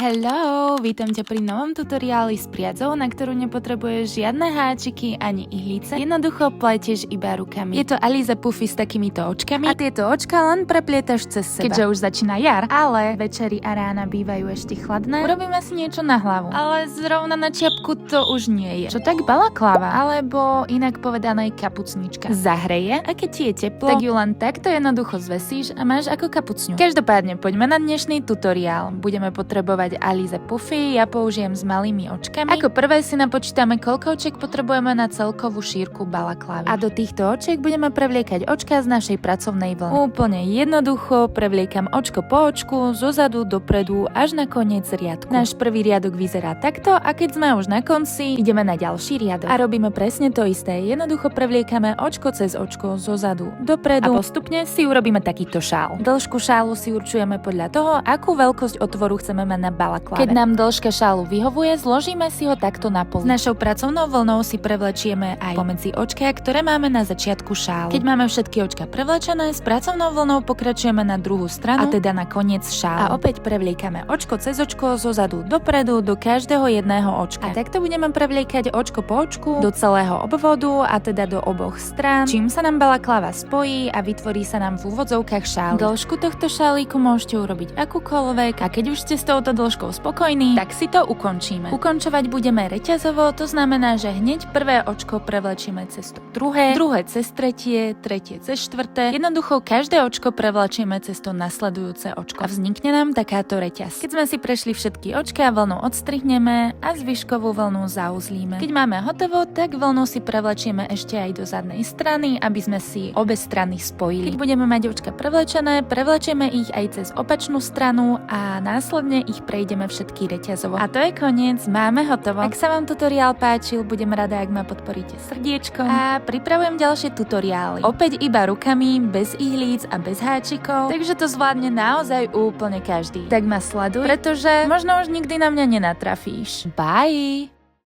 Hello, vítam ťa pri novom tutoriáli s priadzou, na ktorú nepotrebuješ žiadne háčiky ani ihlice. Jednoducho pletieš iba rukami. Je to Alize Puffy s takýmito očkami a tieto očka len preplietaš cez seba. Keďže už začína jar, ale večery a rána bývajú ešte chladné, urobíme si niečo na hlavu. Ale zrovna na čiapku to už nie je. Čo tak balakláva, alebo inak povedané kapucnička. Zahreje a keď ti je teplo, tak ju len takto jednoducho zvesíš a máš ako kapucňu. Každopádne poďme na dnešný tutoriál. Budeme potrebovať Alize Puffy, ja použijem s malými očkami. Ako prvé si napočítame, koľko očiek potrebujeme na celkovú šírku balaklávy. A do týchto očiek budeme prevliekať očka z našej pracovnej vlny. Úplne jednoducho prevliekam očko po očku, zozadu dopredu až na koniec riadku. Náš prvý riadok vyzerá takto a keď sme už na konci, ideme na ďalší riadok. A robíme presne to isté. Jednoducho prevliekame očko cez očko, zozadu dopredu a postupne si urobíme takýto šál. Dĺžku šálu si určujeme podľa toho, akú veľkosť otvoru chceme mať na balakláve. Keď nám dĺžka šálu vyhovuje, zložíme si ho takto na pol. S našou pracovnou vlnou si prevlečieme aj pomedzi očká, ktoré máme na začiatku šálu. Keď máme všetky očka prevlečené, s pracovnou vlnou pokračujeme na druhú stranu, a teda na koniec šálu. A opäť prevliekame očko cez očko, zozadu dopredu do každého jedného očka. A takto budeme prevliekať očko po očku do celého obvodu, a teda do oboch strán, čím sa nám balakláva spojí a vytvorí sa nám v úvodzovkách šál. Dĺžku tohto šálíku môžete urobiť akúkoľvek a keď už ste s touto dĺžkou spokojní, tak si to ukončíme. Ukončovať budeme reťazovo, to znamená, že hneď prvé očko prevlečieme cez to druhé cez tretie cez štvrté. Jednoducho každé očko prevlečieme cez to nasledujúce očko. A vznikne nám takáto reťaz. Keď sme si prešli všetky očká, vlnu odstrihneme a zvyškovú vlnu zauzlíme. Keď máme hotovo, tak vlnu si prevlečieme ešte aj do zadnej strany, aby sme si obe strany spojili. Keď budeme mať očka prevlečené, prevlečieme ich aj cez opačnú stranu a následne ich prejdeme všetky reťazovo. A to je koniec, máme hotovo. Ak sa vám tutoriál páčil, budem rada, ak ma podporíte srdiečkom a pripravujem ďalšie tutoriály. Opäť iba rukami, bez ihlíc a bez háčikov, takže to zvládne naozaj úplne každý. Tak ma sleduj, pretože možno už nikdy na mňa nenatrafíš. Bye!